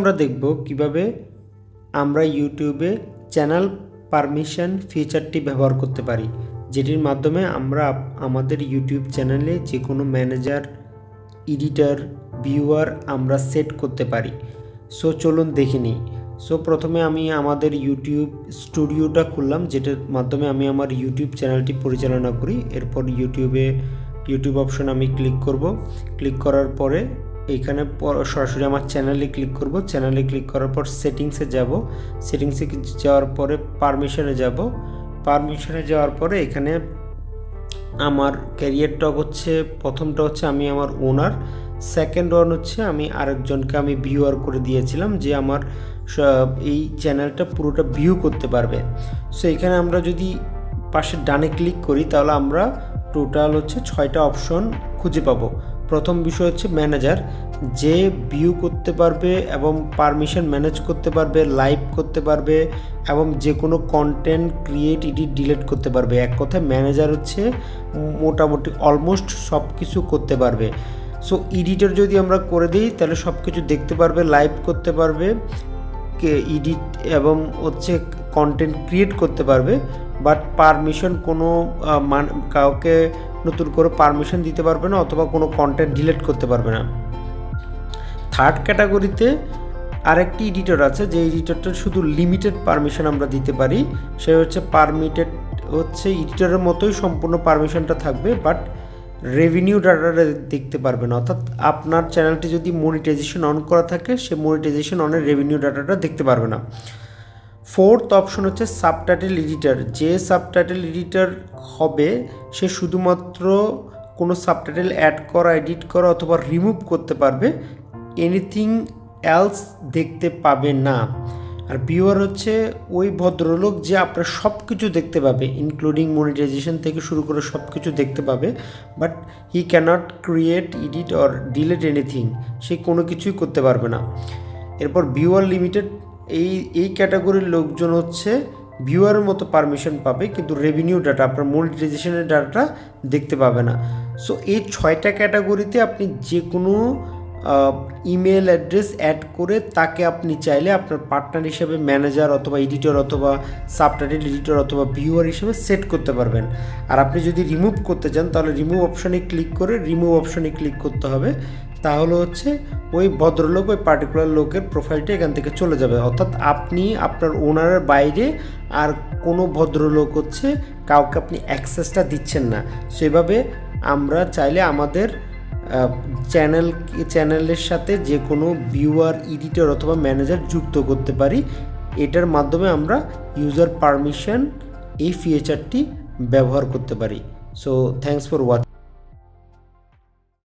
আমরা দেখব কিভাবে আমরা ইউটিউবে চ্যানেল পারমিশন ফিচারটি ব্যবহার করতে পারি, যেটির মাধ্যমে আমরা আমাদের ইউটিউব চ্যানেলে যে কোনো ম্যানেজার, এডিটর, ভিউয়ার আমরা সেট করতে পারি। সো চলুন দেখে নিই। সো প্রথমে আমি আমাদের ইউটিউব স্টুডিওটা খুললাম, যেটার মাধ্যমে আমি আমার ইউটিউব চ্যানেলটি পরিচালনা করি। এরপর ইউটিউব অপশন আমি ক্লিক করব। ক্লিক করার পরে এইখানে সরাসরি আমার চ্যানেলে ক্লিক করব। চ্যানেলে ক্লিক করার পর সেটিংসে যাব। সেটিংসে যাওয়ার পরে পারমিশনে যাব। পারমিশনে যাওয়ার পরে এখানে আমার ক্যারিয়ারটা হচ্ছে, প্রথমটা হচ্ছে আমি আমার ওনার, সেকেন্ড ওয়ান হচ্ছে আমি আরেকজনকে আমি ভিউয়ার করে দিয়েছিলাম যে আমার এই চ্যানেলটা পুরোটা ভিউ করতে পারবে। সো এখানে আমরা যদি পাশে ডানে ক্লিক করি তাহলে আমরা টোটাল হচ্ছে 6টা অপশন খুঁজে পাবো। প্রথম বিষয় হচ্ছে ম্যানেজার, যে ভিউ করতে পারবে এবং পারমিশন ম্যানেজ করতে পারবে, লাইভ করতে পারবে এবং যে কোনো কন্টেন্ট ক্রিয়েট, এডিট, ডিলিট করতে পারবে। এক কথায় ম্যানেজার হচ্ছে মোটামুটি অলমোস্ট সব কিছু করতে পারবে। সো এডিটর যদি আমরা করে দিই তাহলে সব কিছু দেখতে পারবে, লাইভ করতে পারবে, এডিট এবং হচ্ছে কন্টেন্ট ক্রিয়েট করতে পারবে। বাট পারমিশন কোনো কাউকে নতুন করে পারমিশন দিতে পারবে না অথবা কোনো কন্টেন্ট ডিলিট করতে পারবে না। থার্ড ক্যাটাগরিতে আরেকটি এডিটর আছে, যে এডিটরটা শুধু লিমিটেড পারমিশন আমরা দিতে পারি। সে হচ্ছে পারমিটেড, হচ্ছে এডিটরের মতোই সম্পূর্ণ পারমিশনটা থাকবে, বাট রেভিনিউ ডাটাটা দেখতে পারবে না। অর্থাৎ আপনার চ্যানেলটি যদি মনিটাইজেশন অন করা থাকে, সে মনিটাইজেশন অনের রেভিনিউ ডাটাটা দেখতে পারবে না। ফোর্থ অপশন হচ্ছে সাবটাইটেল এডিটর। যে সাবটাইটেল এডিটর হবে সে শুধুমাত্র কোনো সাবটাইটেল অ্যাড করা, এডিট করা অথবা রিমুভ করতে পারবে, এনিথিং এলস দেখতে পাবে না। আর ভিউয়ার হচ্ছে ওই ভদ্রলোক যে আপনার সব কিছু দেখতে পাবে, ইনক্লুডিং মনিটাইজেশন থেকে শুরু করে সব কিছু দেখতে পাবে, but he cannot create, edit or delete anything, সে কোনো কিছুই করতে পারবে না। এরপর ভিউয়ার লিমিটেড, এই ক্যাটাগরির লোকজন হচ্ছে ভিউয়ারের মতো পারমিশন পাবে, কিন্তু রেভিনিউ ডাটা, আপনার মনিটাইজেশনের ডাটাটা দেখতে পাবে না। সো এই 6টা ক্যাটাগরিতে আপনি যে কোনো ইমেল অ্যাড্রেস অ্যাড করে তাকে আপনি চাইলে আপনার পার্টনার হিসেবে ম্যানেজার অথবা এডিটর অথবা সাবটাইটেল এডিটর অথবা ভিউয়ার হিসেবে সেট করতে পারবেন। আর আপনি যদি রিমুভ করতে চান তাহলে রিমুভ অপশানে ক্লিক করে রিমুভ অপশানে ক্লিক করতে হবে। তাহলে হচ্ছে ওই ভদ্রলোক, ওই পার্টিকুলার লোকের প্রোফাইলটা এখান থেকে চলে যাবে। অর্থাৎ আপনি আপনার ওনারের বাইরে আর কোনো ভদ্রলোক হচ্ছে কাউকে আপনি অ্যাক্সেসটা দিচ্ছেন না। সেভাবে আমরা চাইলে আমাদের চ্যানেলের সাথে যে কোনো ভিউয়ার, এডিটর অথবা ম্যানেজার যুক্ত করতে পারি। এটার মাধ্যমে আমরা ইউজার পারমিশন এই ফিচারটি ব্যবহার করতে পারি। So thanks for watching.